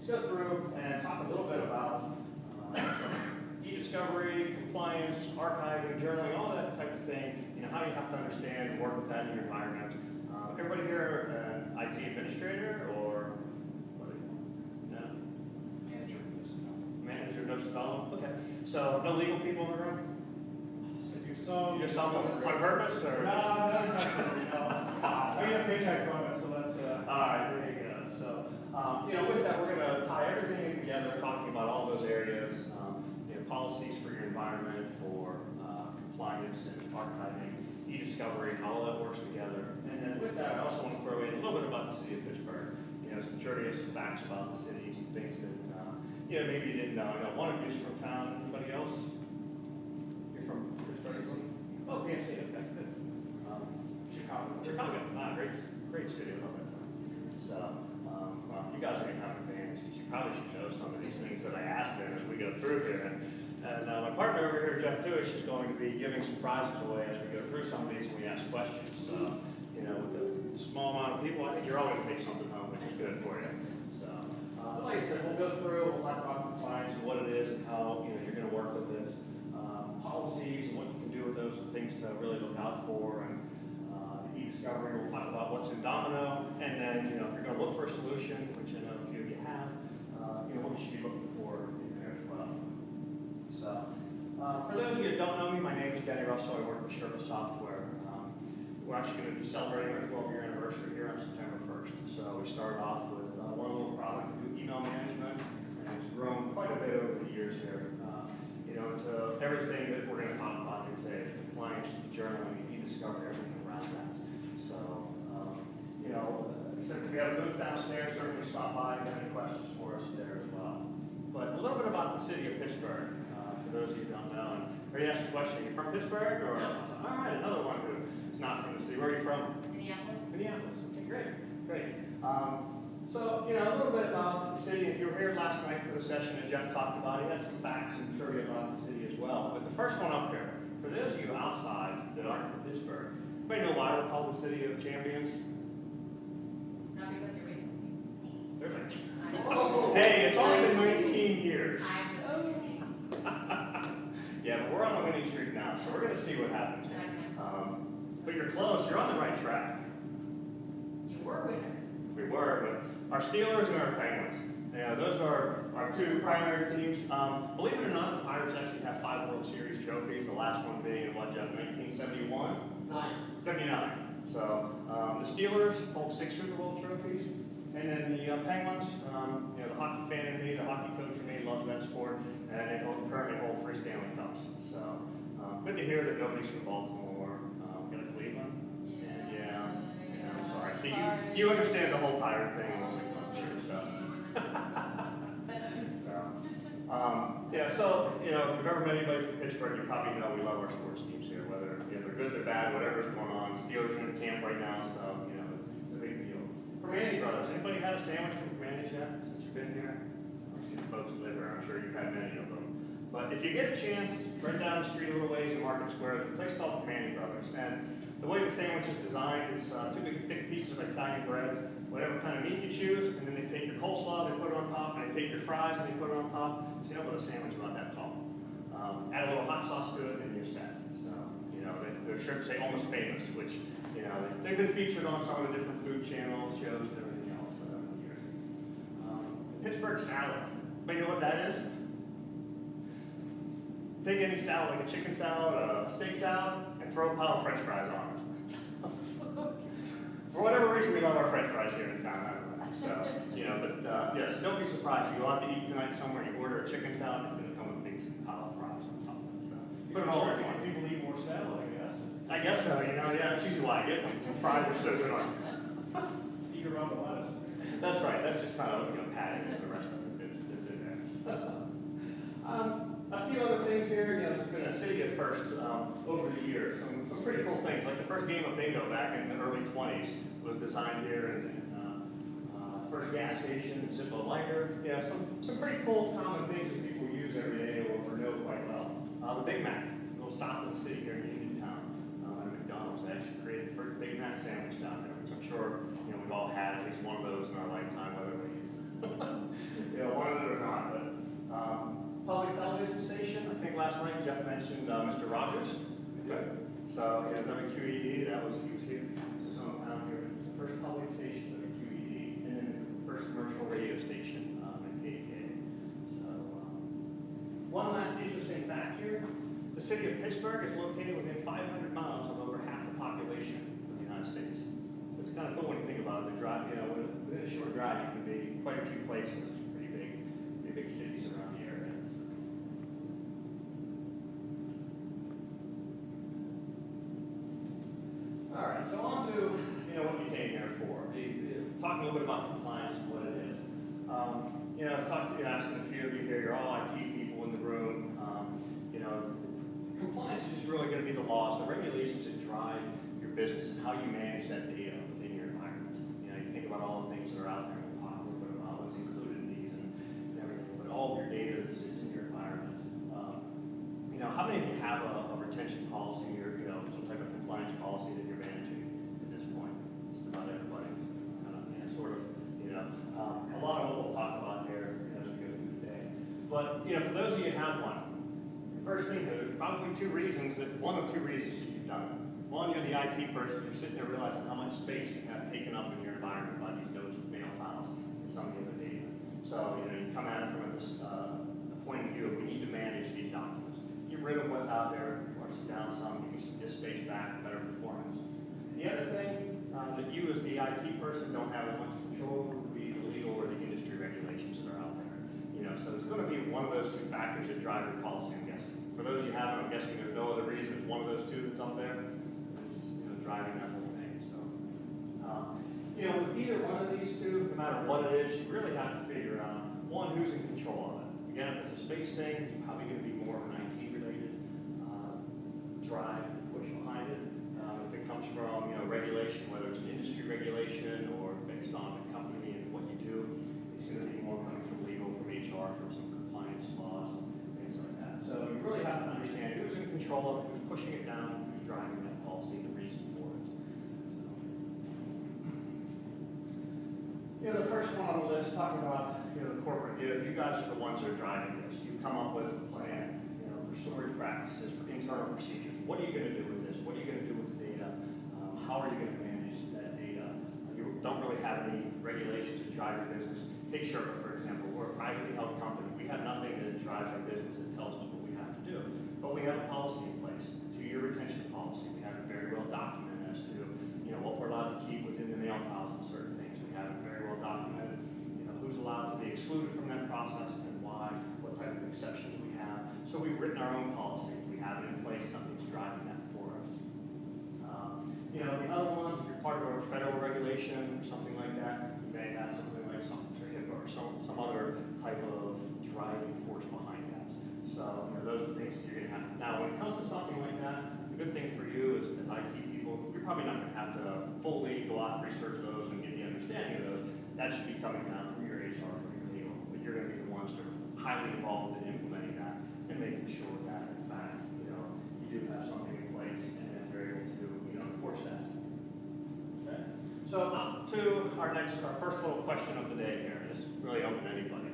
just go through and talk a little bit about e-discovery, compliance, archiving, journaling, all that type of thing. You know, how you have to understand and work with that in your environment. Everybody here an IT administrator or what? No? Manager. Manager knows it all? Okay. So no legal people in the room? If you saw, You just saw them on purpose, or? No, not exactly. I get a paycheck from it, so that's. All right, there you go. So, you know, with that, we're going to tie everything in together, talking about all those areas, you know, policies for your environment, for compliance and archiving, e-discovery, and all that works together. And then with that, I also want to throw in a little bit about the city of Pittsburgh. You know, some curious facts about the city, some things that, you know, maybe you didn't know. I know one of you is from town. Anybody else? You're from Pittsburgh? Oh, PNC. Okay, good. Chicago. Great city. I love that town. So, well, you guys are going to have an advantage because you probably should know some of these things that I asked them as we go through here. And my partner over here, Jeff Tuish, is going to be giving some prizes away as we go through some of these and we ask questions. So, you know, with the small amount of people, I think you're all going to take something home, which is good for you. So, but like I said, we'll go through, we'll talk about compliance and what it is and how, you know, you're going to work with it, policies and what you can do with those things to really look out for, and e-discovery, we'll talk about what's in Domino, and then, you know, if you're going to look for a solution, which I know a few of you have, you know, what you should be looking for in there as well. So, for those of you that don't know me, my name is Denny Russell. I work with Sherpa Software. We're actually going to be celebrating our 12-year anniversary here on September 1st. So we started off with one little product, email management, and it's grown quite a bit over the years here. You know, to everything that we're going to talk about here today, compliance, journaling, e-discovery, everything around that. So, you know, if we have a booth downstairs, certainly stop by if you have any questions for us there as well. But a little bit about the city of Pittsburgh, for those of you who don't know. And are you asking a question? Are you from Pittsburgh? Or? No. All right, another one who is not from the city. Where are you from? Minneapolis. Minneapolis. Okay, great. So, you know, a little bit about the city. If you were here last night for the session that Jeff talked about, he had some facts and trivia about the city as well. But the first one up here, for those of you outside that aren't from Pittsburgh, anybody know why we're called the City of Champions? Not because you're racing. There's a... Oh. Hey, it's only been 19 years. I'm just kidding. Yeah, but we're on a winning streak now, so we're going to see what happens. But you're close. You're on the right track. You were winners. We were, but our Steelers and our Penguins. Yeah, those are our two primary teams. Believe it or not, the Pirates actually have 5 World Series trophies, the last one being in what, Jeff, 1971? 79. So the Steelers hold 6 Super Bowl trophies. And then the Penguins, you know, the hockey fan in me, the hockey coach in me loves that sport, and they currently hold 3 Stanley Cups. So good to hear that nobody's from Baltimore. Got a Cleveland? And yeah, I'm sorry. See, you understand the whole Pirate thing and what we've gone through, so. Yeah, so, you know, if you've ever met anybody from Pittsburgh, you probably know we love our sports teams here, whether you know, they're good, they're bad, whatever's going on. Steelers are in camp right now, so, you know, it's a big deal. Permane Brothers, anybody had a sandwich from Permane yet since you've been here? Most of you folks who live here, I'm sure you've had many of them. But if you get a chance, right down the street a little ways in Market Square, there's a place called Permane Brothers. And the way the sandwich is designed, it's 2 big thick pieces of Italian bread, whatever kind of meat you choose, and then they take your coleslaw, they put it on top, and they take your fries, and they put it on top. So you end up with a sandwich about that tall. Add a little hot sauce to it, and you're set. So, you know, their shrimps say almost famous, which, you know, they've been featured on some of the different food channels, shows, and everything else over the years. Pittsburgh salad. Anybody know what that is? Take any salad, like a chicken salad, a steak salad, and throw a pile of French fries on it. For whatever reason, we love our French fries here in town. I don't know. So, you know, but yes, don't be surprised. You go out to eat tonight somewhere, you order a chicken salad, it's going to come with a big pile of fries on top of it. So, put it all in one. People eat more salad, I guess. I guess so. You know, yeah, that's usually why I get them. The fries are so good on. See you around the lettuce. That's right. That's just kind of, you know, padding and the rest of it that's in there. A few other things here. You know, there's been a city of first over the years. Some pretty cool things. Like the first game of bingo back in the early 20s was designed here, and first gas station, Zippo lighter. Yeah, some pretty cool common things that people use every day or know quite well. The Big Mac, a little south of the city here in Uniontown, at McDonald's. They actually created the first Big Mac sandwich down there, which I'm sure you know we've all had at least one of those in our lifetime, whether we wanted it or not. But public television station, I think last night Jeff mentioned Mr. Rogers. Yep. So WQED, that was, he was here. This is on down here. It's the first public station, WQED, and then the first commercial radio station at KK. So one last interesting fact here. The city of Pittsburgh is located within 500 miles of over half the population of the United States. So it's kind of cool when you think about it. The drive, within a short drive, you can be quite a few places. It's pretty big cities around the area. All right, so on to what you came here for. Talking a little bit about compliance and what it is. Asking a few of you here. You're all IT people in the room. Compliance is just really going to be the laws, the regulations that drive your business and how you manage that data within your environment. You think about all the things that are out there. We'll talk a little bit about what's included in these and everything. But all of your data is in your environment. How many of you have a retention policy or some type of compliance policy that you're managing at this point? Just about everybody. A lot of what we'll talk about here as we go through the day. But for those of you who have one, first thing, there's probably one of two reasons that you've done it. One, you're the IT person, you're sitting there realizing how much space you have taken up in your environment by these mail files and some of the other data. So, you come at it from a point of view of we need to manage these documents. Get rid of what's out there, watch it down some, give you some disk space back, better performance. The other thing that you as the IT person don't have as much control over would be the legal or the industry regulations that are out there. So it's going to be one of those two factors that drive your policy, I'm guessing. For those of you who haven't, I'm guessing there's no other reason. It's one of those two that's up there that's driving that whole thing. So, with either one of these two, no matter what it is, you really have to figure out, one, who's in control of it. Again, if it's a space thing, it's probably going to be more of an IT-related drive and push behind it. If it comes from regulation, whether it's an industry regulation or based on the company and what you do, it's going to be more coming from legal, from HR, from some compliance laws, things like that. So you really have to understand who's in control of it, who's pushing it down, who's driving that policy, the reason for it. So, the first one on the list, talking about the corporate. You guys are the ones that are driving this. You've come up with a plan, for storage practices, for internal procedures. What are you going to do with this? What are you going to do with the data? How are you going to manage that data? You don't really have any regulations that drive your business. Take Sherpa, for example. We're a privately held company. We have nothing that drives our business that tells us what we have to do. But we have a policy in place, a 2-year retention policy. We have it very well documented as to what we're allowed to keep within the mail files and certain things. We have it very well documented, who's allowed to be excluded from that process and why, what type of exceptions we have. So we've written our own policy. We have it in place. Nothing's driving that for us. The other ones, if you're part of a federal regulation or something like that, you may have something like HIPAA or some other type of driving force behind that. So those are things that you're going to have. Now, when it comes to something like that, the good thing for you as IT people, you're probably not going to have to fully go out and research those and get the understanding of those. That should be coming down from your HR, from your legal. But you're going to be the ones that are highly involved in implementing that and making sure that, in fact, you do have something in place and then you're able to, enforce that. Okay. So up to our first little question of the day here. This is really open to anybody.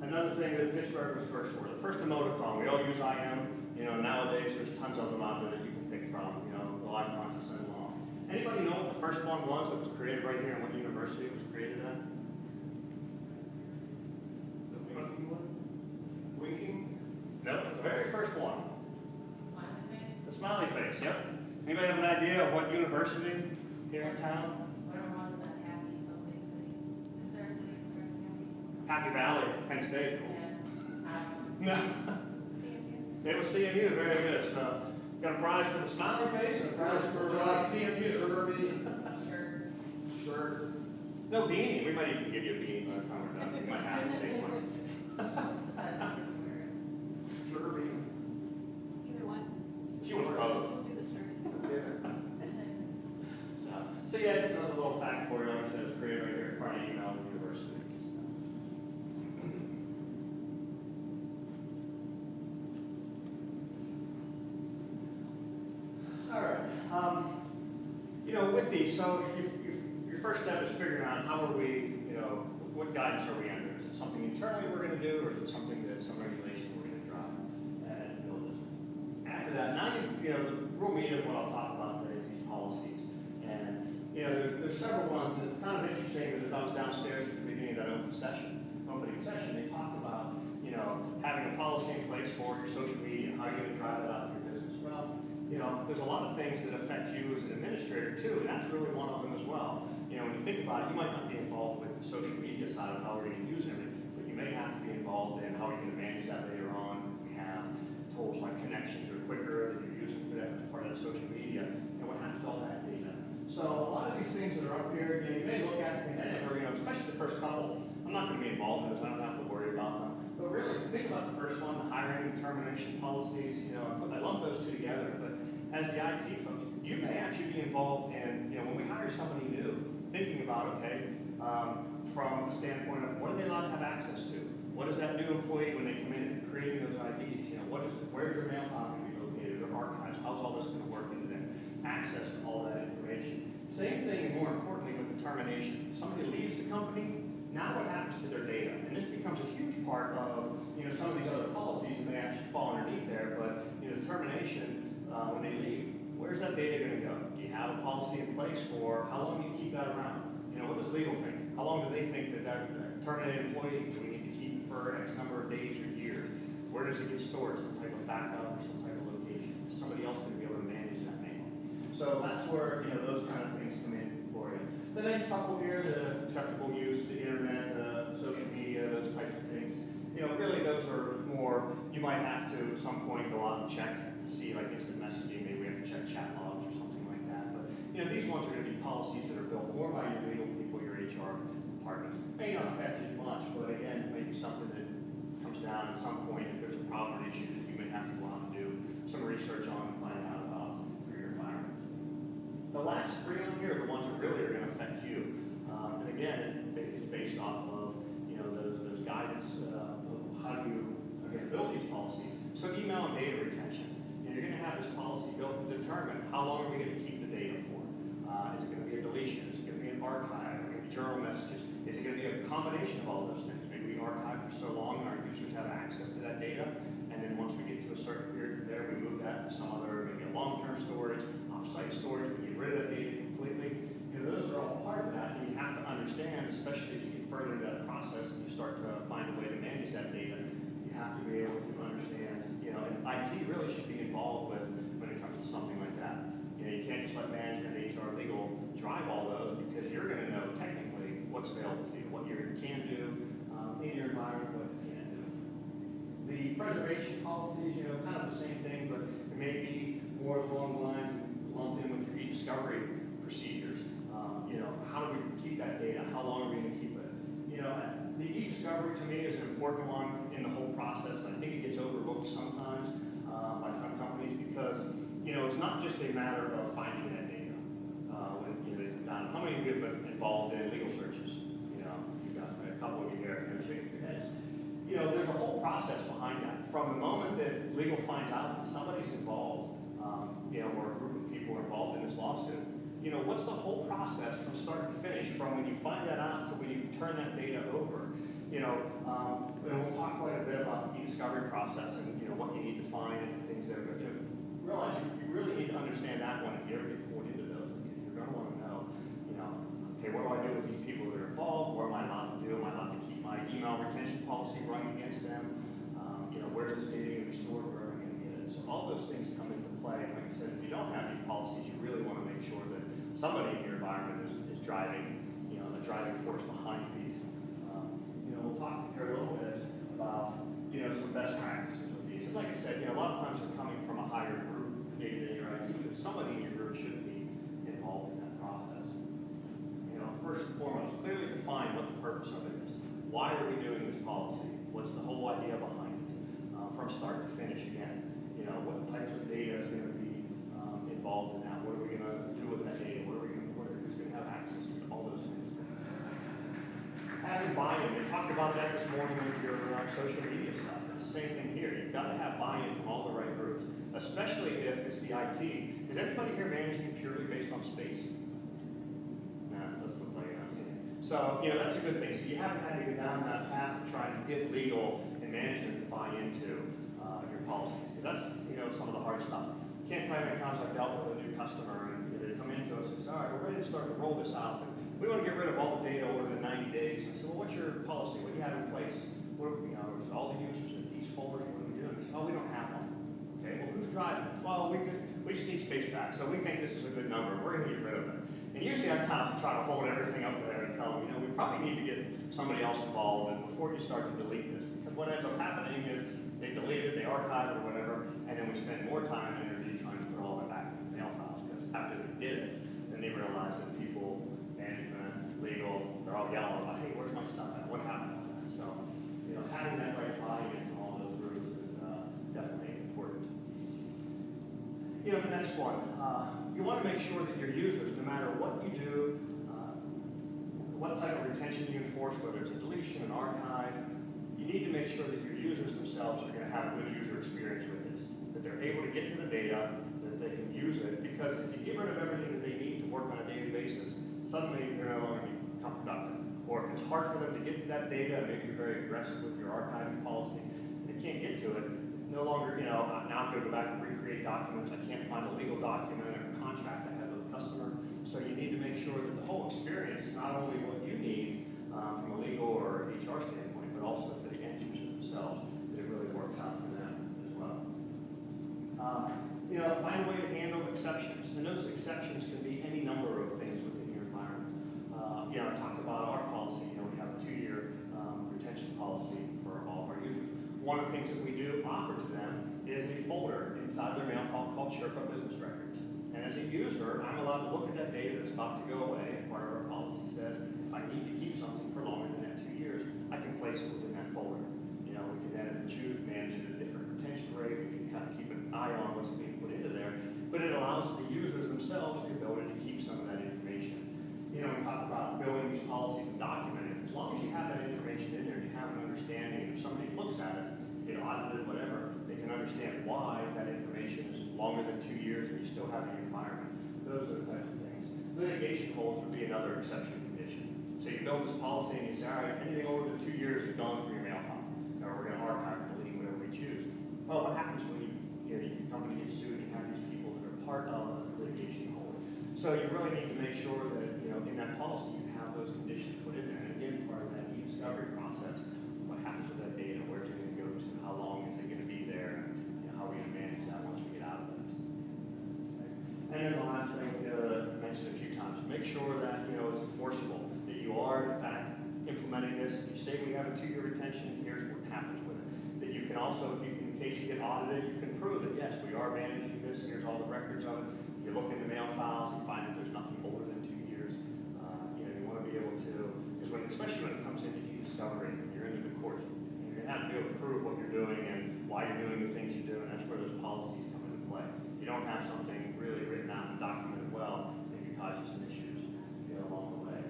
Another thing that Pittsburgh was first for, the first emoticon. We all use IM. Nowadays there's tons of them out there that you can pick from. The icons to send along. Anybody know what the first one was that was created right here and what university it was created at? The winking one? Winking? No, the very first one. Smiley face? The smiley face, yep. Anybody have an idea of what university here in town? Whatever one's that happy, some big city. Is there a city that starts with happy? Happy Valley, Penn State. Yeah. No. It was CMU, very good. So, got a prize for the smiley face and a prize for CMU. Sure. No beanie. We might even give you a beanie by the time we're done. You might have to take one. Sugar bean. Either one. She wants both. We'll do the sugar. Yeah. So yeah, just another little fact for you. Like I said, it's created right here at Carnegie Mellon University. All right. With these, so your first step is figuring out how are we, what guidance are we under as a it something internally we're going to do, or is it something that some regulation we're going to drive and build this? After that, now the real meat of what I'll talk about today is these policies. And there's several ones, and it's kind of interesting that as I was downstairs at the beginning of that opening session, they talked about having a policy in place for your social media, how you're going to drive it out to your business. Well, there's a lot of things that affect you as an administrator too, and that's really one of them as well. When you think about it, you might not be involved with the social media side of how we're going to use everything, but you may have to be involved in how you're going to manage that later on. We have tools like Connections or Quicker that you're using for that as part of the social media, and what happens to all that data. So a lot of these things that are up here, you may look at and think, hey, especially the first couple, I'm not going to be involved in this, I don't have to worry about them. But really, if you think about the first one, the hiring and termination policies, I lump those two together, but as the IT folks, you may actually be involved in, when we hire somebody new, thinking about, from a standpoint of what are they allowed to have access to? What is that new employee when they come in, creating those IDs? Where's their mail file going to be located, or archives? How's all this going to work into them? Access to all that information. Same thing, and more importantly, with the termination. Somebody leaves the company, now what happens to their data? And this becomes a huge part of some of these other policies, and they actually fall underneath there, but termination, when they leave, where's that data going to go? Do you have a policy in place for how long do you keep that around? What does legal think? How long do they think that terminated employee, do we need to keep for X number of days or years? Where does it get stored? Some type of backup or some type of location? Is somebody else going to be able to manage that mail? So that's where those kind of things come in for you. The next couple here, the acceptable use, the internet, the social media, those types of things. Really those are more, you might have to at some point go out and check to see like instant messaging, maybe we have to check chat logs or something like that. But these ones are going to be policies that are built more by your legal people, your HR departments. May not affect you much, but again, maybe something that comes down at some point if there's a problem or issue that you may have to go out and do some research on and find out about for your environment. The last three on here are the ones that really are going to affect you. And again, it's based off of those guidance of how you build these policies. So email and data retention. You're going to have this policy built to determine how long are we going to keep the data for. Is it going to be a deletion? Is it going to be an archive? Are it going to be journal messages? Is it going to be a combination of all those things? Maybe we archive for so long and our users have access to that data, and then once we get to a certain period from there, we move that to some other, maybe a long-term storage, off-site storage, we get rid of that data completely. Those are all part of that, and you have to understand, especially as you get further into that process and you start to find a way to manage that data, you have to be able to understand, and IT really should be involved with when it comes to something like that. You can't just let management, HR, legal drive all those because you're going to know technically what's available to you, what you can do in your environment, what you can't do. The preservation policies, kind of the same thing, but it may be more along the lines lumped in with your e-discovery procedures. How do we keep that data? How long are we going to keep it? The e-discovery to me is an important one in the whole process. I think it gets overlooked sometimes by some companies because it's not just a matter of finding that data. How many of you have been involved in legal searches? You've got a couple of you here shaking your heads. There's a whole process behind that. From the moment that legal finds out that somebody's involved, or a group of people are involved in this lawsuit, what's the whole process from start to finish, from when you find that out to when you turn that data over? We'll talk quite a bit about the e-discovery process and what you need to find and things there. But realize you really need to understand that one if you ever get pulled into those, because you're going to want to know, okay, what do I do with these people that are involved? What am I allowed to do? Am I allowed to keep my email retention policy running against them? Where's this data going to be stored? Where am I going to get it? So all those things come into play. And like I said, if you don't have these policies, you really want to make sure that somebody in your environment is driving, the driving force behind these. We'll talk here a little bit about, some best practices with these. And like I said, a lot of times they're coming from a higher group, maybe than your IT, but somebody in your group should be involved in that process. First and foremost, clearly define what the purpose of it is. Why are we doing this policy? What's the whole idea behind it? From start to finish again. What types of data is going to be involved in that? What are we going to do with that data? What are we going to put it? Who's going to have access to all those things? Having buy-in. We talked about that this morning with your social media stuff. It's the same thing here. You've got to have buy-in from all the right groups, especially if it's the IT. Is everybody here managing purely based on space? No, it doesn't look like it. I'm seeing it. So, that's a good thing. So you haven't had to go down that path of trying to get legal and management to buy into your policies. Because that's, some of the hard stuff. Can't tell you how many times I've dealt with a new customer and they come into us and say, all right, we're ready to start to roll this out. And we want to get rid of all the data older than 90 days. And I said, well, what's your policy? What do you have in place? What, is all the users in these folders? What are we doing? They said, oh, we don't have one. Okay, well, who's driving it? Well, we just need space back. So we think this is a good number. We're going to get rid of it. And usually I kind of try to hold everything up there and tell them, we probably need to get somebody else involved and before you start to delete this. Because what ends up happening is they delete it, they archive it or whatever, and then we spend more time and energy trying to put all that back in the mail files. Because after they did it, then they realize that people, management, legal, they're all yelling about, hey, where's my stuff at? What happened with that? So, having that right buy-in from all those groups is definitely important. The next one, you want to make sure that your users, no matter what you do, what type of retention you enforce, whether it's a deletion, an archive, you need to make sure that your users themselves are going to have a good user experience with this, that they're able to get to the data, that they can use it, because if you get rid of everything that they need to work on a daily basis, suddenly they're no longer become productive. Or if it's hard for them to get to that data, maybe you're very aggressive with your archiving policy, they can't get to it, no longer, now I'm going to go back and recreate documents, I can't find a legal document or a contract I have with a customer. So you need to make sure that the whole experience is not only what you need from a legal or HR standpoint, but also for the end users themselves, that it really works out for them as well. Find a way to handle exceptions. And those exceptions can be any number of things within your environment. I talked about our policy. We have a 2-year retention policy for all of our users. One of the things that we do offer to them is a folder inside their mail file called Sherpa Business Records. And as a user, I'm allowed to look at that data that's about to go away, and part of our policy says if I need to keep something for longer than that 2 years, I can place it within that folder. We can then choose, manage it at a different retention rate, we can kind of keep an eye on what's being put into there, but it allows the users themselves the ability to keep some of that information. We talk about building these policies and documenting it. As long as you have that information in there, you have an understanding, and if somebody looks at it, audited, whatever, they can understand why that information is longer than 2 years and you still have the environment. Those are the types of things. Litigation holds would be another exception condition. So you build this policy and you say, all right, anything over than 2 years is gone from your mail file, or we're going to archive and delete whatever we choose. Well, what happens when your company gets sued and you have these people that are part of the litigation hold? So you really need to make sure that in that policy you have those conditions put in there. And again, part of that e-discovery process, what happens with that data, where's it going to go to, how long is it going to be there, and how are we going to manage that once we get out of it. And then the last thing I mentioned a few times, make sure that it's enforceable, that you are in fact implementing this. If you say we have a 2-year retention, here's what happens with it. That you can also, in case you get audited, you can prove that yes, we are managing this, here's all the records of it. If you look into mail files and find that there's nothing older than 2 years, you want to be able to, because especially when it comes into e-discovery, you're in the good court. You're going to have to be able to prove what you're doing and why you're doing the things you do, and that's where those policies come into play. If you don't have something really written out and documented well, it can cause you some issues along the way.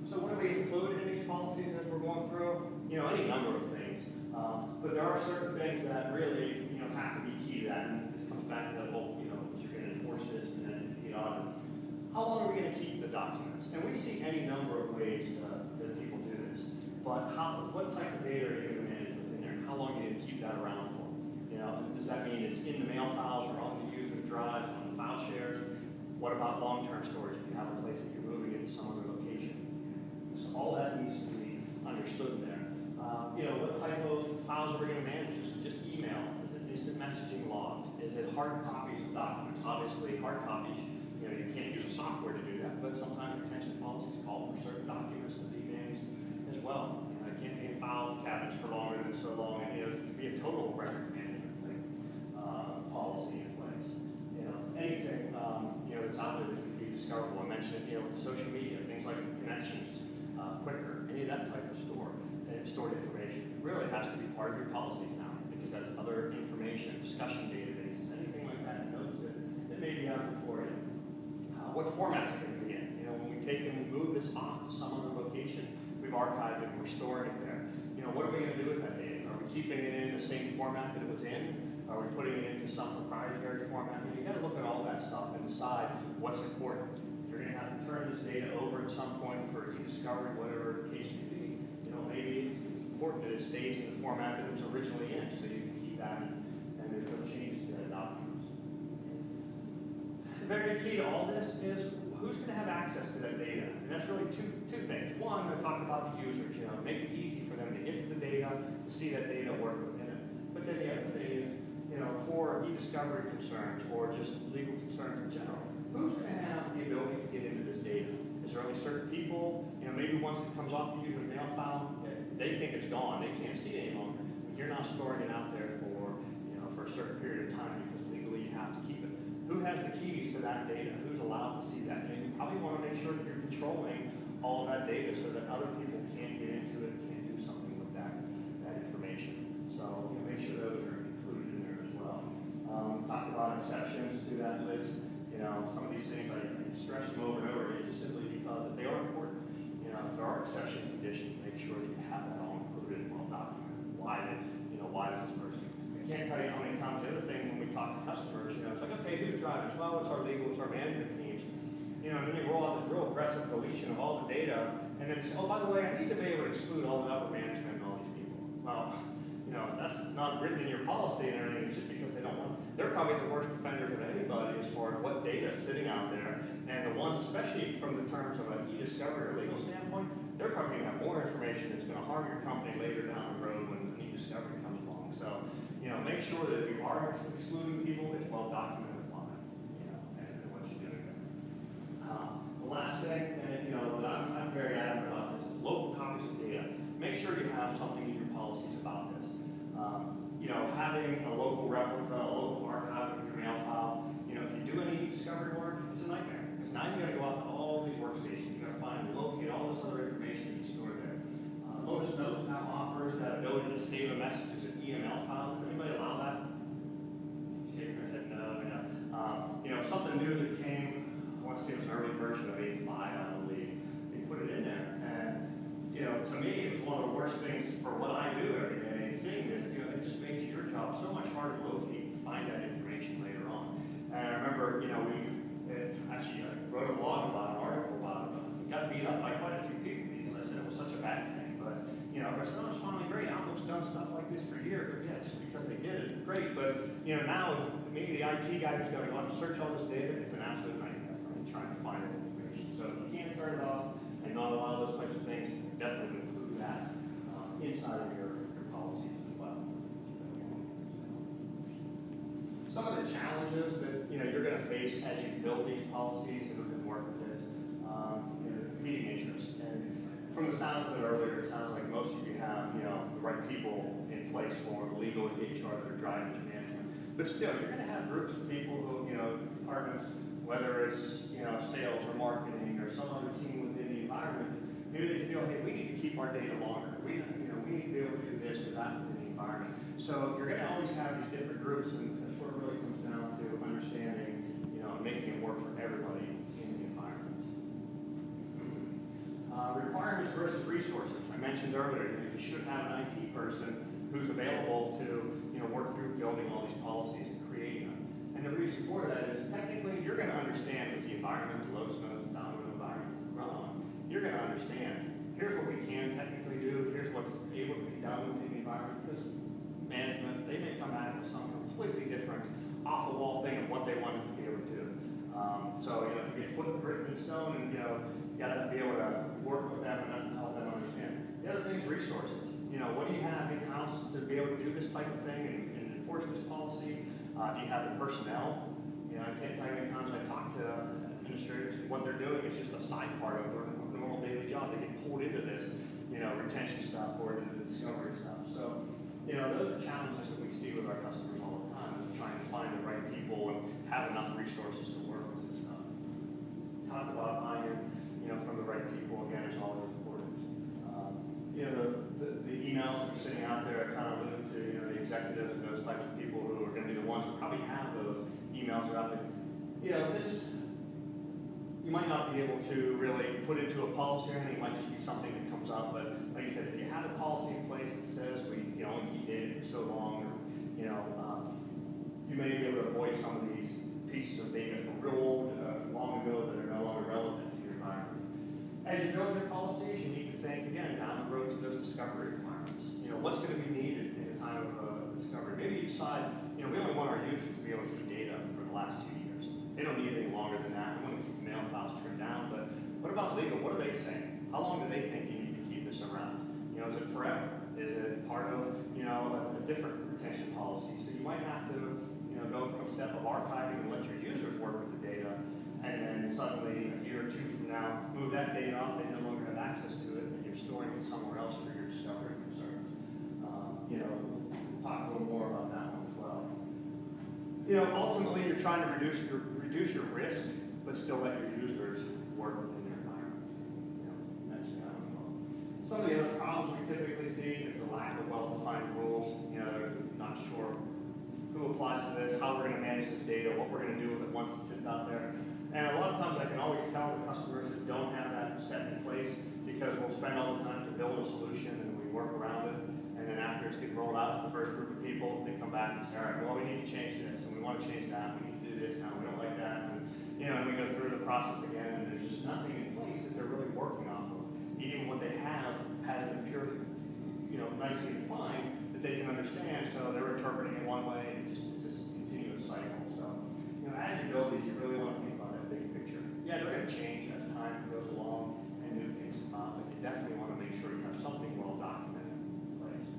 So what do we include in these policies as we're going through? Any number of things. But there are certain things that really, have to be key to that. And this comes back to the whole, you're going to enforce this and then if you get audited. How long are we going to keep the documents? And we see any number of ways that people do this. But what type of data are you going to manage within there? And how long are you going to keep that around for? Does that mean it's in the mail files or on the user's drives, on the file shares? What about long-term storage? If you have a place that you're moving it to some other location. So all that needs to be understood there. What type of files are we going to manage? Is it just email? Is it instant messaging logs? Is it hard copies of documents? Obviously, hard copies, you can't use a software to do that, but sometimes retention policies call for certain documents to be managed as well. It can't be in file cabinets for longer than so long, and it could be a total records management policy in place. Anything that's out there that can be discoverable. I mentioned with social media, things like connections, quicker, any of that type of stored information. It really has to be part of your policies now, because that's other information, discussion databases, anything like that, notes that may be out there for you. What format's it going to be in? When we take and we move this off to some other location, we've archived it, we're storing it there. What are we going to do with that data? Are we keeping it in the same format that it was in? Are we putting it into some proprietary format? You got to look at all that stuff and decide what's important. If you're going to have to turn this data over at some point for e-discovery, whatever the case may be, maybe it's important that it stays in the format that it was originally in, so you can keep that and there's no changes to that documents. Very key to all this is who's going to have access to that data? And that's really two things. One, I talked about the users, make it easy for them to get to the data, to see that data work within it. But then the other thing is, for e-discovery concerns or just legal concerns in general, who's going to have the ability to get into this data? Is there only certain people, maybe once it comes off the user's mail file, they think it's gone, they can't see it anymore. But you're not storing it out there for a certain period of time because legally you have to keep it. Who has the keys to that data? Who's allowed to see that? And you probably want to make sure that you're controlling all of that data so that other people can't get into it, can't do something with that information. So make sure those are included in there as well. Talked about exceptions to that list. Some of these things I stress them over and over again just simply because they are important. If there are exception conditions, make sure that you have that all included and well documented. Why does this person? I can't tell you how many times the other thing when we talk to customers, it's like, okay, who's driving? Well, it's our legal, it's our management teams. And then they roll out this real aggressive deletion of all the data, and then they say, oh, by the way, I need to be able to exclude all the upper management and all these people. Well, if that's not written in your policy and everything, it's just because they don't want. They're probably the worst offenders of anybody as far as what data is sitting out there, and the ones, especially from the terms of an e-discovery or legal standpoint, they're probably going to have more information that's going to harm your company later down the road when an e-discovery comes along. So, make sure that if you are excluding people, it's well documented why, and what you're doing. The last thing, and that I'm very adamant about this is local copies of data. Make sure you have something in your policies about this. Having a local replica, a local archive of your mail file, if you do any discovery work, it's a nightmare. Because now you got to go out to all these workstations. You got to find and locate all this other information you store there. Lotus Notes now offers that ability to save a message as an EML file. Does anybody allow that? Shaking your head, no. Something new that came, I want to say it was an early version of 8.5, I believe. They put it in there. And, to me, it was one of the worst things for what I do every day. Seeing this, it just makes your job so much harder to locate and find that information later on. And I remember, I wrote a blog about an article about it, but we got beat up by quite a few people because I said it was such a bad thing. But, it's finally great. Outlook's done stuff like this for years. But yeah, just because they did it, great. But, now, as me, the IT guy who's going to go out and search all this data, it's an absolute nightmare for me trying to find that information. So if you can't turn it off and not allow those types of things, definitely include that inside of your policies as well. Some of the challenges that you're going to face as you build these policies and work with this, competing interest. And from the sounds of it earlier, it sounds like most of you have the right people in place for legal and HR that are driving your management. But still, you're going to have groups of people who departments, whether it's sales or marketing or some other team within the environment. Maybe they feel, hey, we need to keep our data longer. We need to be able to do this or that within the environment. So you're going to always have these different groups, and that's what it really comes down to, understanding, making it work for everybody in the environment. Requirements versus resources. I mentioned earlier, you should have an IT person who's available to, work through building all these policies and creating them. And the reason for that is technically you're going to understand with the environment, the Lotus Notes environment run on. You're going to understand, here's what we can technically do, here's what's able to be done within the environment, because management, they may come at it with some completely different off-the-wall thing of what they want to be able to do. So, if you put it written in stone and, you got to be able to work with them and help them understand. The other thing is resources. What do you have in-house to be able to do this type of thing and enforce this policy? Do you have the personnel? I can't tell you how many times I talk to administrators, what they're doing is just a side part of their normal daily job. They get pulled into this, retention stuff or into the discovery stuff. So, those are challenges that we see with our customers all the time, trying to find the right people and have enough resources to work with this stuff. Talk about buying, from the right people, again, is always important. The emails that are sitting out there, I kind of alluded to, the executives and those types of people who are going to be the ones who probably have those emails are out there. This, you might not be able to really put into a policy or anything. It might just be something that comes up. But like I said, if you have a policy in place that says we only keep data for so long, or may be able to avoid some of these pieces of data from real old, long ago that are no longer relevant to your environment. As you build your policies, you need to think again down the road to those discovery requirements. What's going to be needed in the time of discovery? Maybe you decide, we only want our users to be able to see data for the last 2 years. They don't need anything longer than that. We want to keep the mail files trimmed down, but what about legal? What are they saying? How long do they think you need to keep this around? Is it forever? Is it part of, a different retention policy? So you might have to, go from a step of archiving and let your users work with the data, and then suddenly a year or two from now, move that data off, they no longer have access to it, and you're storing it somewhere else for your discovery concerns. We'll talk a little more about that one as well. Ultimately, you're trying to reduce your risk, but still let your users work within their environment. Mention that as well. Some of the other problems we typically see is the lack of well-defined rules. They're not sure who applies to this, how we're going to manage this data, what we're going to do with it once it sits out there. And a lot of times I can always tell the customers that don't have that step in place because we'll spend all the time to build a solution and we work around it. And then after it's getting rolled out to the first group of people, they come back and say, all right, well, we need to change this and we want to change that. We need to do this now. We don't like that. And we go through the process again and there's just nothing in place that they're really working off of. Even what they have hasn't been purely, nicely defined that they can understand. So they're interpreting it one way and it's just a continuous cycle. So, as you build these, you really want to think about that big picture. Yeah, they're going to change as time goes along and new things come up, but you definitely want to make sure you have something well documented in place.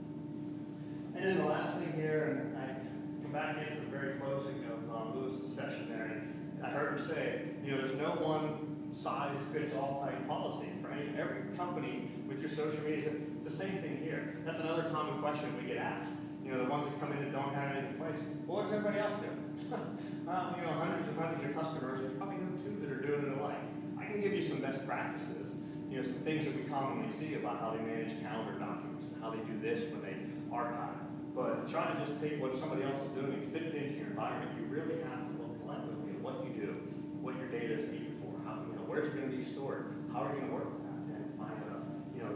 And then the last thing here, and I come back in for the very closing of Lewis's session there, and I heard him say, there's no one size fits all type policy for every company with your social media. It's the same thing here. That's another common question we get asked. The ones that come in and don't have anything in place. Well, what does everybody else do? Hundreds and hundreds of customers, there's probably no two that are doing it alike. I can give you some best practices, some things that we commonly see about how they manage calendar documents and how they do this when they archive. But to try to just take what somebody else is doing and fit it into your environment, you really have to look collectively at what you do, what your data is needed for, where's it going to be stored, how are you going to work with that, and find a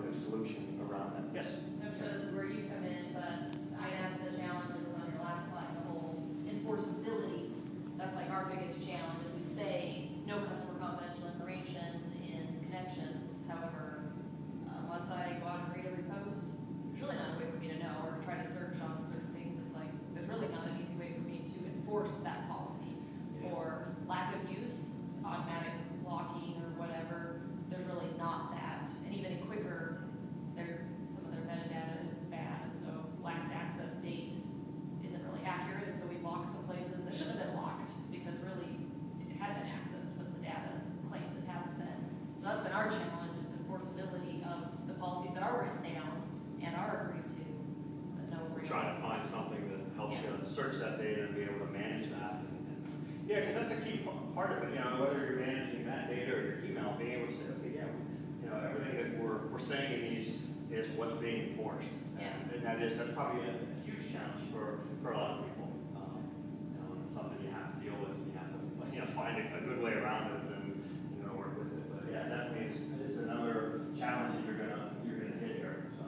good solution around that. Yes? That shows where you come in, but I have the challenge that was on your last slide, the whole enforceability. That's like our biggest challenge, is we say no customer confidential information in connections. However, unless I go out and read every post, there's really not a way for me to know, or try to search on certain things. It's like, there's really not an easy way for me to enforce that policy. Or lack of use, automatic blocking or whatever, there's really not that. And even quicker, some of their metadata is bad, and so last access date isn't really accurate, and so we lock some places that should have been locked because really it had been accessed, but the data claims it hasn't been. So that's been our challenge, is enforceability of the policies that are written down and are agreed to. Trying to find something that helps you search that data and be able to manage that. Yeah, because that's a key part of it, whether you're managing that data or your email, being able to say, okay, everything that we're saying in these is what's being enforced. Yeah. And that's probably a huge challenge for a lot of people. It's something you have to deal with, and you have to find a good way around it and work with it. But yeah, definitely it's another challenge that you're gonna hit here. So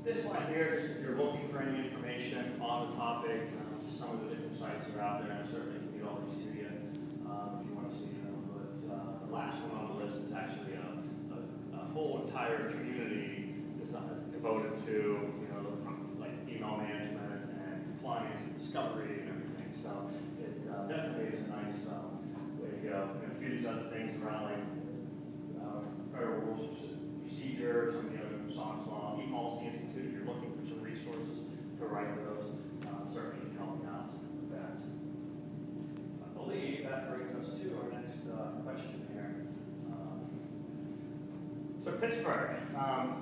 this slide here, just if you're looking for any information on the topic, some of the different sites that are out there, and I certainly can get all these to you if you want to see them. But the last one on the list is actually a whole entire community devoted to like email management and compliance and discovery and everything. So it definitely is a nice way to go. A few of these other things around like federal rules of procedure, some of the other SOX law, e-policy institute. If you're looking for some resources to write those, certainly can help you out with that. I believe that brings us to our next question here. So Pittsburgh,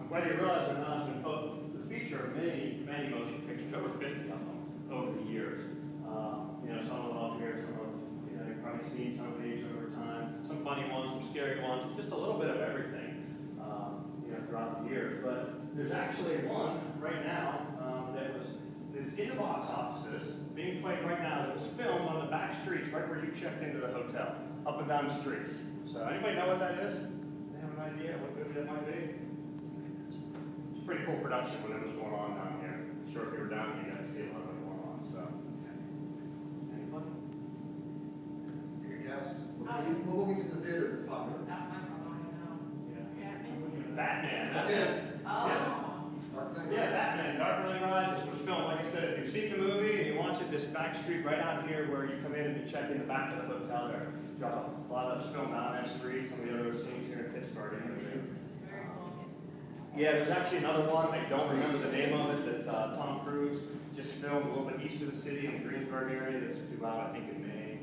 whether you realize it or not, has been the feature of many motion pictures, over 50 of them over the years. Some of them up here, some of you've probably seen some of these over time. Some funny ones, some scary ones, just a little bit of everything, throughout the years. But there's actually one right now that's in the box offices, being played right now, that was filmed on the back streets right where you checked into the hotel, up and down the streets. So anybody know what that is? They have an idea what movie that might be? It's a pretty cool production when it was going on down here. I'm sure if you were down here, you guys What movies in the theater that's popular? That's my problem, I don't know. Yeah. Batman. Oh. Yeah, Batman, Dark Knight Rises was filmed, like I said, if you've seen the movie and you watch it, this back street right out here where you come in and you check in the back of the hotel there. A lot of it's filmed out on that street, some of the other scenes here in Pittsburgh. Very cool. Yeah, there's actually another one, I don't remember the name of it, that Tom Cruise just filmed a little bit east of the city in the Greensburg area. That's due out, I think, in May,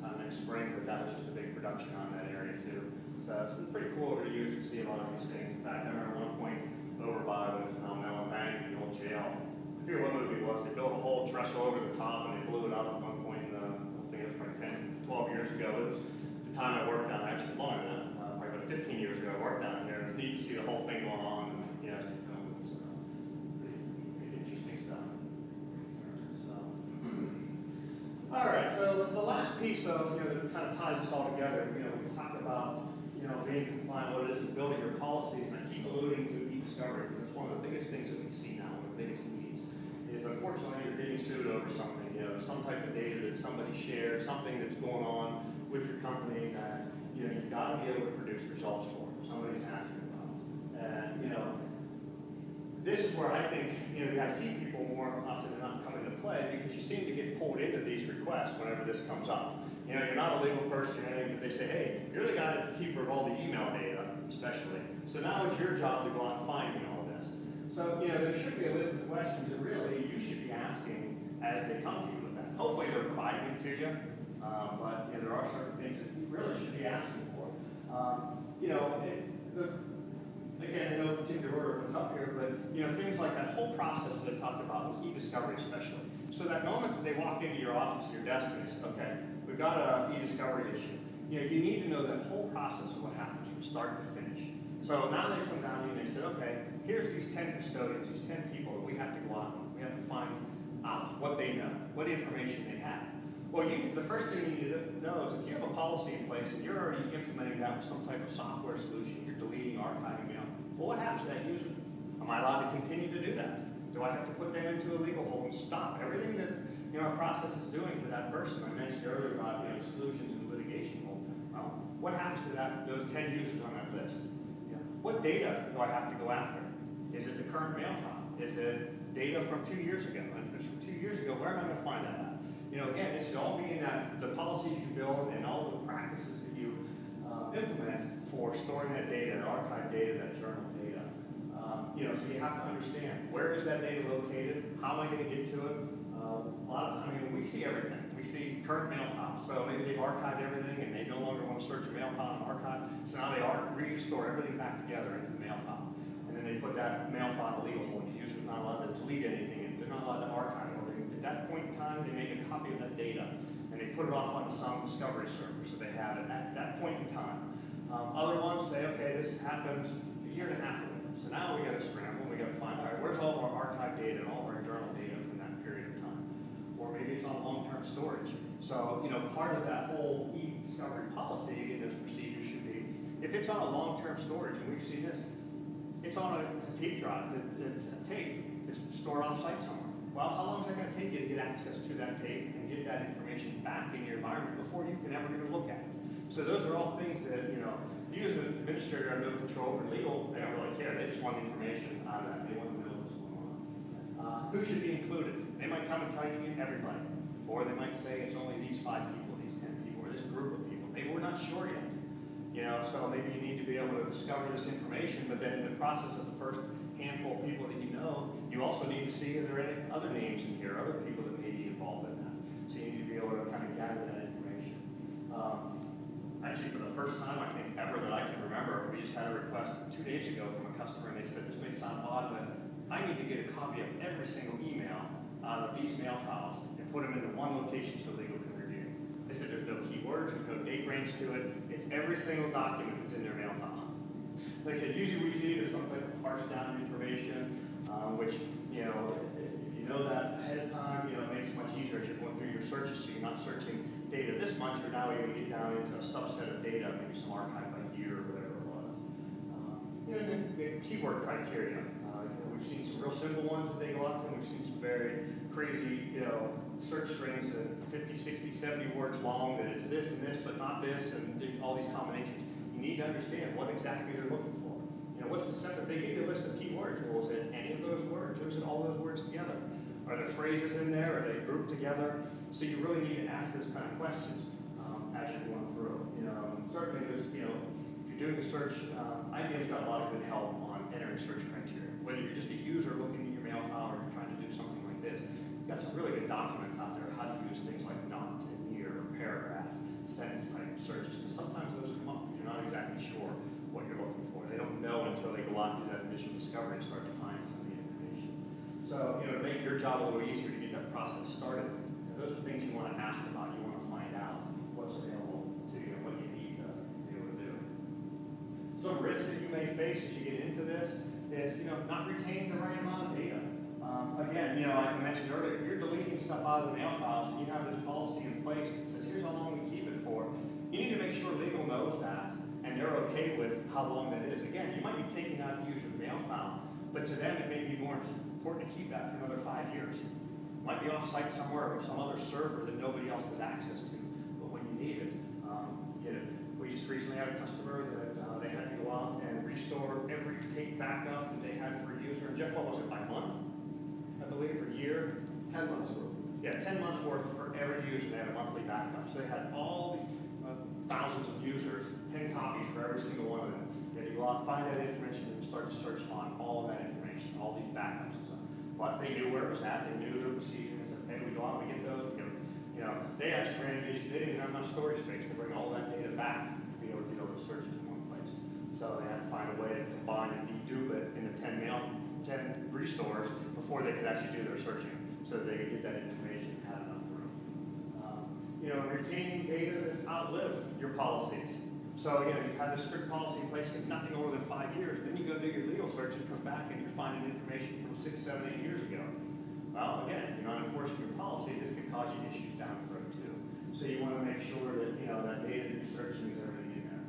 sometime next spring, but that was just a big production on that area too. So it's been pretty cool over the years to see a lot of these things. In fact, I remember one point over by was Mellon Bank, the old jail. I forget what movie it was. They built a whole trestle over the top and they blew it up at one point. I think it was probably 10, 12 years ago. It was the time I worked down, actually longer than that, probably about 15 years ago I worked down there. It was neat to see the whole thing going on and, you know, as they filmed it. So, pretty interesting stuff. So, all right, so the last piece of, that kind of ties this all together, we talked about, being compliant with this and building your policies, and I keep alluding to e-discovery because it's one of the biggest things that we see now, one of the biggest needs, is unfortunately you're getting sued over something, some type of data that somebody shared, something that's going on with your company that, you've got to be able to produce results for, somebody's asking about. And, this is where I think, the IT people more often than not come into play because you seem to get pulled into these requests whenever this comes up. You're not a legal person or anything, but they say, hey, you're the guy that's the keeper of all the email data, especially. So now it's your job to go out and find me all this. So, there should be a list of questions that really you should be asking as they come to you with that. Hopefully they're providing it to you, but there are certain things that you really should be asking for. Again, in no particular order what's up here, but things like that whole process that I talked about with e-discovery especially. So that moment that they walk into your office, your desk, and they say, okay, we've got an e-discovery issue. You need to know that whole process of what happens from start to finish. So now they come down to you and they say, okay, here's these 10 custodians, these 10 people that we have to go out and we have to find out what they know, what information they have. Well, the first thing you need to know is if you have a policy in place and you're already implementing that with some type of software solution, you're deleting, archiving mail, well, what happens to that user? Am I allowed to continue to do that? Do I have to put them into a legal hold and stop everything that our process is doing to that person? I mentioned earlier about exclusions and litigation hold. Well, what happens to those 10 users on that list? What data do I have to go after? Is it the current mail file? Is it data from 2 years ago? And if it's from 2 years ago, where am I going to find that at? Again, this should all be in the policies you build and all the practices that you implement for storing that data, that archive data, that journal data. So you have to understand, where is that data located? How am I going to get to it? A lot of times, we see everything. We see current mail files. So maybe they've archived everything and they no longer want to search a mail file and archive. So now they restore everything back together into the mail file. And then they put that mail file in a legal hold. The user's not allowed to delete anything and they're not allowed to archive it. At that point in time, they make a copy of that data and they put it off onto some discovery server. So they have it at that point in time. Other ones say, okay, this happened a year and a half ago. So now we got to scramble, we got to find, all right, where's all of our archive data and all of our journal data from that period of time? Or maybe it's on long-term storage. So, part of that whole e-discovery policy and those procedures should be, if it's on a long-term storage, and we've seen this, it's on a tape drive, a tape that's stored off-site somewhere. Well, how long is it going to take you to get access to that tape and get that information back in your environment before you can ever even look at it? So those are all things that, you as an administrator have no control over. Legal, they don't really care. They just want information out of that. They want to know what's going on. Who should be included? They might come and tell you everybody. Or they might say it's only these 5 people, these 10 people, or this group of people. Maybe we're not sure yet. So maybe you need to be able to discover this information, but then in the process of the first handful of people that you also need to see if there are any other names in here, other people that may be involved in that. So you need to be able to kind of gather that information. Actually, for the first time, I think, ever that I can remember, we just had a request 2 days ago from a customer, and they said, this may sound odd, but I need to get a copy of every single email out of these mail files and put them into one location so legal can review. They said there's no keywords, there's no date range to it. It's every single document that's in their mail file. Like I said, usually we see there's some type of parse down information, which, if you know that ahead of time, it makes it much easier as you're going through your searches, so you're not searching data this much, you're now able to get down into a subset of data, maybe some archive by year or whatever it was. And then the keyword criteria. We've We've seen some real simple ones that they go up to, and we've seen some very crazy, search strings that 50, 60, 70 words long, that it's this and this, but not this, and all these combinations. You need to understand what exactly they're looking for. What's the set that they give you a list of keywords? Well, is it any of those words, or is it all those words together? Are there phrases in there? Are they grouped together? So you really need to ask those kind of questions as you're going through. Certainly there's, if you're doing a search, IBM's got a lot of good help on entering search criteria. Whether you're just a user looking at your mail file or you're trying to do something like this, you've got some really good documents out there how to use things like not and near, paragraph, sentence type searches. Because sometimes those come up because you're not exactly sure what you're looking for. They don't know until they go out and do that initial discovery and start to find some of the information. So, to make your job a little easier to get that process started, those are things you want to ask about. You want to find out what's available to you and what you need to be able to do. Some risks that you may face as you get into this is, not retaining the right amount of data. Again, like I mentioned earlier, if you're deleting stuff out of the mail files and you have this policy in place that says, here's how long we keep it for, you need to make sure legal knows that and they're okay with how long that is. Again, you might be taking out a user's mail file, but to them it may be more important to keep that for another 5 years. Might be off-site somewhere or some other server that nobody else has access to, but when you need it, get it. We just recently had a customer that they had to go out and restore every tape backup that they had for a user. And Jeff, what was it, by month? I believe, or year? 10 months worth. Yeah, 10 months worth for every user. They had a monthly backup. So they had all these thousands of users, 10 copies for every single one of them. They had to go out, find that information, and start to search on all of that information, all these backups and stuff. But they knew where it was at. They knew their procedure. They said, hey, we go out, we get those. We get, they actually ran into issues. They didn't have enough storage space to bring all that data back to be able to get all those searches in one place. So they had to find a way to combine and dedupe it into 10 restores before they could actually do their searching, so that they could get that information and have enough room. Retaining data that's outlived your policies. So, you have this strict policy in place, and nothing older than 5 years. Then you go do your legal search and come back and you're finding information from 6, 7, 8 years ago. Well, again, you're not enforcing your policy. This can cause you issues down the road too. So you want to make sure that, that data that you're searching is everything in there.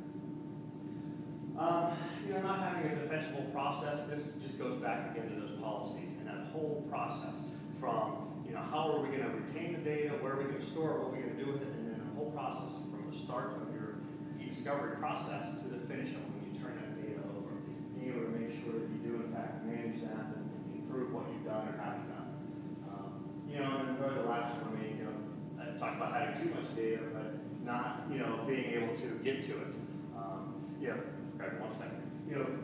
Not having a defensible process, this just goes back again to those policies and that whole process from, how are we going to retain the data, where are we going to store it, what are we going to do with it, and then the whole process from the start of your discovery process to the finish of when you turn that data over. Being able to make sure that you do in fact manage that and improve what you've done or haven't done. And then really the last one, I talked about having too much data, but not, being able to get to it. Grab it 1 second.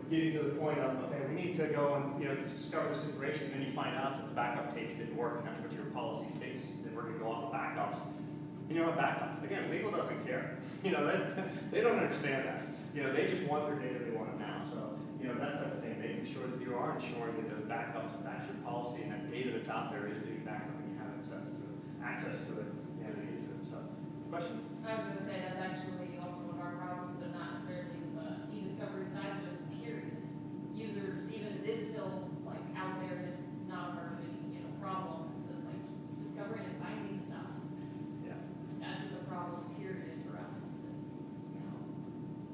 Getting to the point of, okay, we need to go and, discover this information, and then you find out that the backup tapes didn't work, and that's what your policy states, that we're going to go off of backups. And you know what, backups? Again, legal doesn't care. They don't understand that. They just want their data, they want it now. So, that type of thing, making sure that you are ensuring that those backups match your policy, and that data that's out there is being backed up and you have access to it, and to get to it. So, question? I was going to say that's actually also one of our problems, but not necessarily the e-discovery side, but just period. Users, even if it is still out there and it's not a part of any problem, it's like just discovering and finding stuff. Yeah. That's just a problem, period, for us. It's,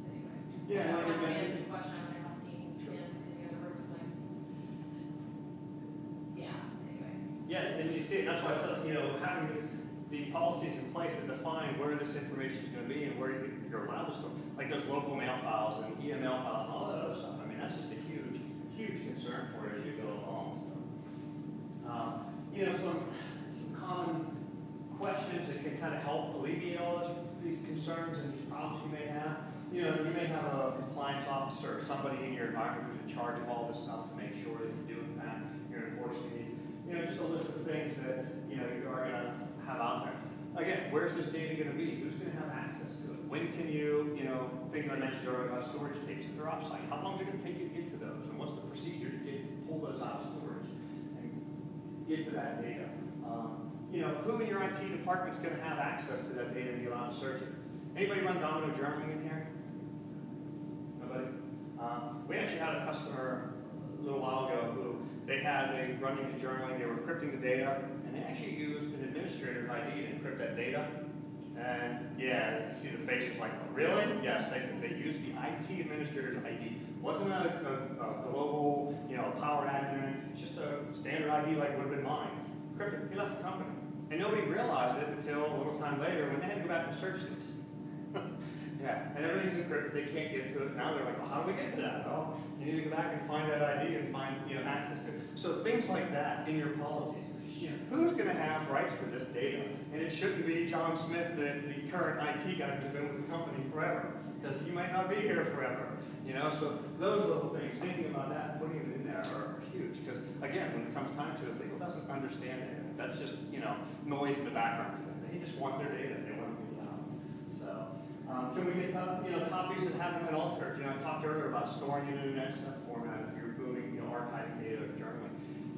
anyway. Yeah, I like don't you answer the question I was asking in the other room. It's like, anyway. Yeah, and you see it. That's why I said, having these policies in place that define where this information is going to be and where you're allowed to store, like those local mail files and EML files and all that other stuff. I mean, that's just a huge, huge concern for you as you go along. So, some common questions that can kind of help alleviate all these concerns and these problems you may have. You may have a compliance officer or somebody in your environment who's in charge of all this stuff to make sure that you do, in fact, you're enforcing these. Just a list of things that, you are going to have out there. Again, where's this data going to be? Who's going to have access to it? When can you, things I mentioned earlier about storage tapes, if they're offsite, how long is it going to take you to get to those? And what's the procedure to pull those out of storage and get to that data? Who in your IT department is going to have access to that data and be allowed to search it? Anybody run Domino journaling in here? Nobody? We actually had a customer a little while ago who they run into journaling, they were encrypting the data, and they actually used an administrator's ID to encrypt that data. And yeah, as you see the faces like, really? Yes, they used the IT administrator's ID Wasn't a global, power admin. It's just a standard ID like would have been mine. Encrypted. He left the company. And nobody realized it until a little time later when they had to go back and search these. Yeah, and everything's encrypted. They can't get to it. Now they're like, well, how do we get to that? Well, you need to go back and find that ID and find access to it. So things like that in your policies. Who's going to have rights to this data? And it shouldn't be John Smith, the current IT guy who's been with the company forever, because he might not be here forever. So those little things, thinking about that, and putting it in there are huge. Because again, when it comes time to it, legal doesn't understand it. That's just noise in the background to them. They just want their data. They want to be can we get copies that haven't been altered? I talked earlier about storing it in an SF format if you're moving, archiving data or journaling.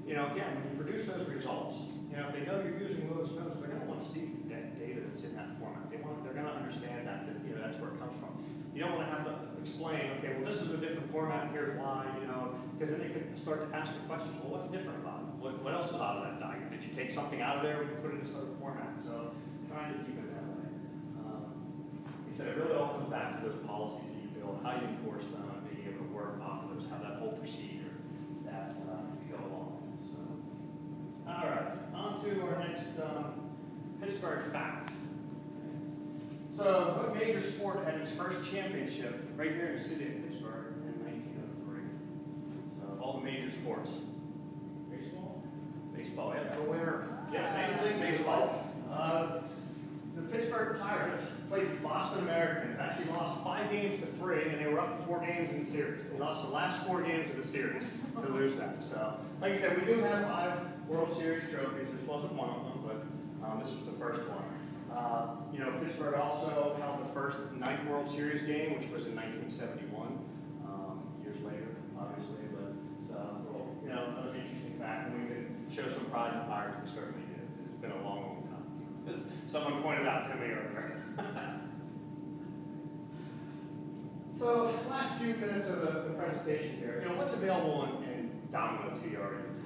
Again, when you produce those results, if they know you're using Lotus Notes, they're going to want to see that data that's in that format. They're going to understand that that's where it comes from. You don't want to have to explain, okay, well, this is a different format, and here's why, because then they can start to ask the questions, well, what's different about it? What else is out of that document? Did you take something out of there and put it in this other format? So trying to keep it that way. He said it really all comes back to those policies that you build, how you enforce them, and being able to work off of those, have that whole procedure that you go along. So, all right, on to our next Pittsburgh fact. So, what major sport had its first championship right here in the city of Pittsburgh in 1903? So, all the major sports. Baseball? Baseball, yeah. The winner. Yeah, Major League Baseball. The Pittsburgh Pirates played the Boston Americans, actually lost 5-3, and they were up 4 games in the series. They lost the last 4 games of the series to lose that. So, like I said, we do have 5 World Series trophies. This wasn't one of them, but this was the first one. Pittsburgh also held the first night World Series game, which was in 1971, years later, obviously. But it's another interesting fact, and we can show some pride in the Pirates. We certainly did. It's been a long, long time. As someone pointed out to me earlier. So, last few minutes of the presentation here. What's available in Domino to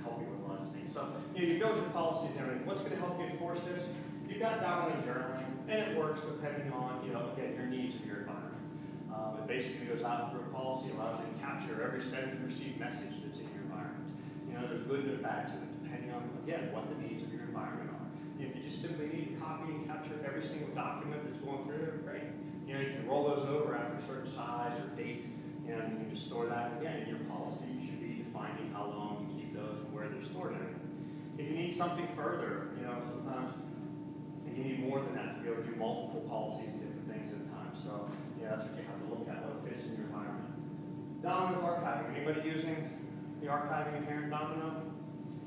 help you with a lot of things. So, you build your policies and everything. What's going to help you enforce this? You've got Domino journaling, and it works depending on, again, your needs of your environment. It basically goes out through a policy, allows you to capture every sent and received message that's in your environment. There's good and there's bad to it, depending on, again, what the needs of your environment are. If you just simply need to copy and capture every single document that's going through there, great. You can roll those over after a certain size or date, and you can just store that. Again, in your policy, you should be defining how long you keep those and where they're stored in. If you need something further, sometimes you need more than that to be able to do multiple policies and different things at a time. So, that's what you have to look at, what fits in your environment. Domino archiving. Anybody using the archiving inherent Domino?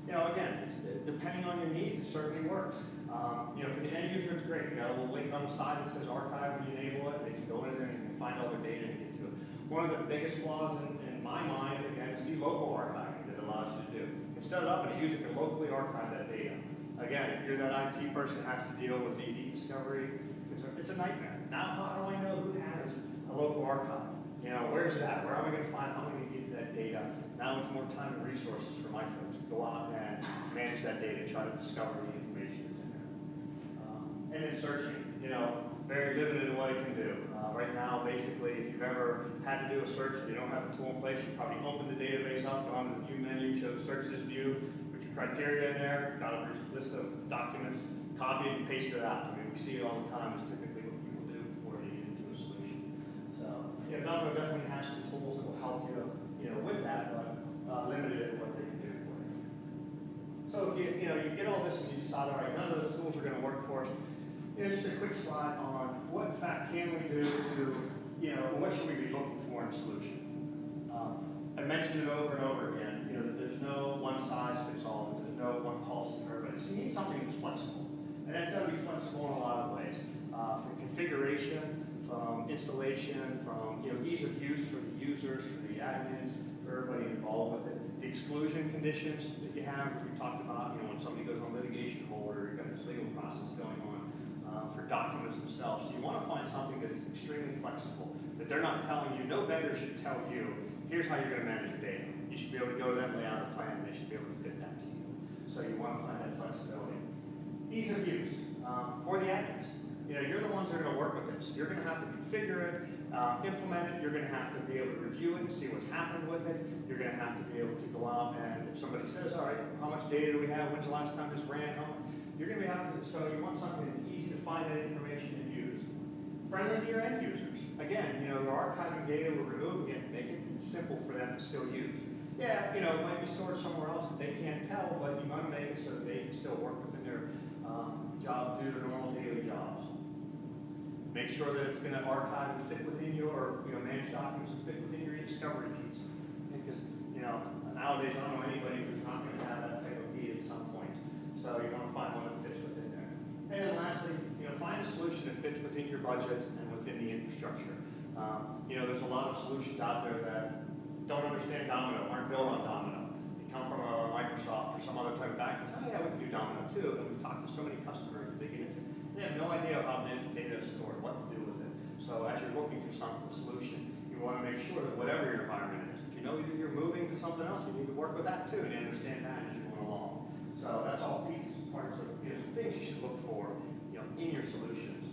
Again, it's depending on your needs, it certainly works. For the end user, it's great. You got a little link on the side that says archive. When you enable it, they can go in there and you can find all their data and get to it. One of the biggest flaws in my mind, again, is the local archiving that allows you to do. You can set it up and a user can locally archive that data. Again, if you're that IT person that has to deal with these e-discovery, it's a nightmare. Now, how do I know who has a local archive? Where's it at? Where am I going to find? How am I going to get to that data? Now it's more time and resources for my folks to go out and manage that data, try to discover the information that's in there. And then searching, very limited in what it can do. Right now, basically, if you've ever had to do a search and you don't have a tool in place, you probably open the database up, go on the view menu, chose search this view, put your criteria in there, got a list of documents, copy it and paste it out. We see it all the time. It's typically what people do before they get into a solution. So, Domino definitely has some tools that will help you, with that, but limited in what they can do for you. So, if you get all this and you decide, all right, none of those tools are going to work for us. Just a quick slide on what, in fact, can we do to, what should we be looking for in a solution? I mentioned it over and over again, that there's no one size fits all, that there's no one policy for everybody. So you need something that's flexible. And that's got to be flexible in a lot of ways. From configuration, from installation, from ease of use for the users, for the admins, for everybody involved with it. The exclusion conditions that you have, which we talked about, when somebody goes on litigation hold or you've got this legal process going on for documents themselves. So you want to find something that's extremely flexible, that they're not telling you, no vendor should tell you, here's how you're going to manage your data. You should be able to go to them, lay out a plan, and they should be able to fit that to you. So you want to find that flexibility. Ease of use for the admins. you're the ones that are going to work with this. You're going to have to configure it, implement it. You're going to have to be able to review it and see what's happened with it. You're going to have to be able to go out and if somebody says, all right, how much data do we have? When's the last time this ran? You're going to be having to, so you want something that's easy to find that information and use. Friendly to your end users. Again, we're archiving data, we're removing it, make it simple for them to still use. Yeah, it might be stored somewhere else that they can't tell, but you want to make it so that they can still work within their job, do their normal daily jobs. Make sure that it's going to archive and fit within your, managed documents and fit within your e-discovery keys. Because, nowadays I don't know anybody who's not going to have that type of key at some point. So you want to find one that fits within there. And then lastly, find a solution that fits within your budget and within the infrastructure. There's a lot of solutions out there that don't understand Domino, aren't built on Domino. They come from a Microsoft or some other type of background. Oh yeah, we can do Domino too. And we've talked to so many customers that they get into. They have no idea how data is stored, what to do with it. So as you're looking for a solution, you want to make sure that whatever your environment is, if you know you're moving to something else, you need to work with that too and understand that as you're going along. So that's all parts of some things you should look for, in your solutions.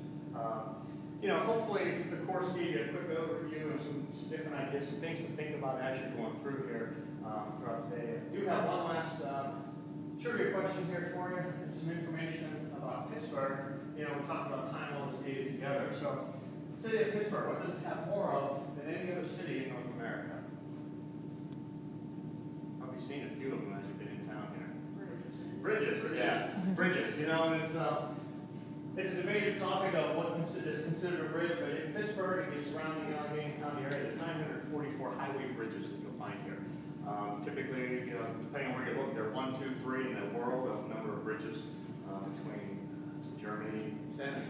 Hopefully the course gave you a quick overview and some different ideas, some things to think about as you're going through here throughout the day. I do have one last trivia question here for you, and some information about Pittsburgh. We talked about tying all this data together. So, the city of Pittsburgh, what does it have more of than any other city in North America? I've probably seen a few of them as you've been in town here. Bridges, yeah. Bridges, and it's a debated topic of what is considered a bridge, but in Pittsburgh and the surrounding Allegheny County area, there's 944 highway bridges that you'll find here. Typically, depending on where you look, there are 1, 2, 3 in the world of number of bridges between Germany and Venice.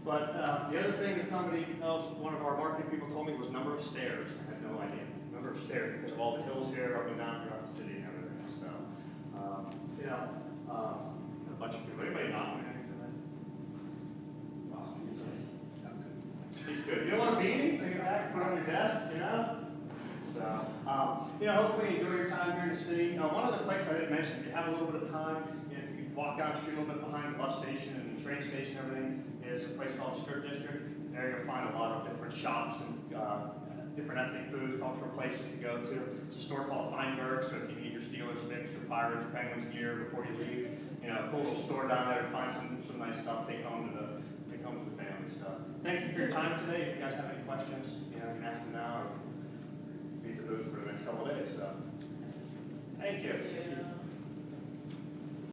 But the other thing that somebody else, one of our marketing people told me was number of stairs. I had no idea. Number of stairs because of all the hills here up and down throughout the city and everything. So, a bunch of people. Anybody nominated for that? He's good. You don't want to beat me? Take it back, put it on your desk, So, hopefully enjoy your time here in the city. One other place I didn't mention, if you have a little bit of time, if you walk down the street a little bit behind the bus station and the train station and everything, is a place called the Strip District. There you'll find a lot of different shops and different ethnic foods, cultural places to go to. It's a store called Feinberg, so if you need your Steelers fix or Pirates, Penguins gear before you leave, a cool little store down there to find some nice stuff, take home to the family. So thank you for your time today. If you guys have any questions, you can ask them now or be at the booth for the next couple of days. So thank you.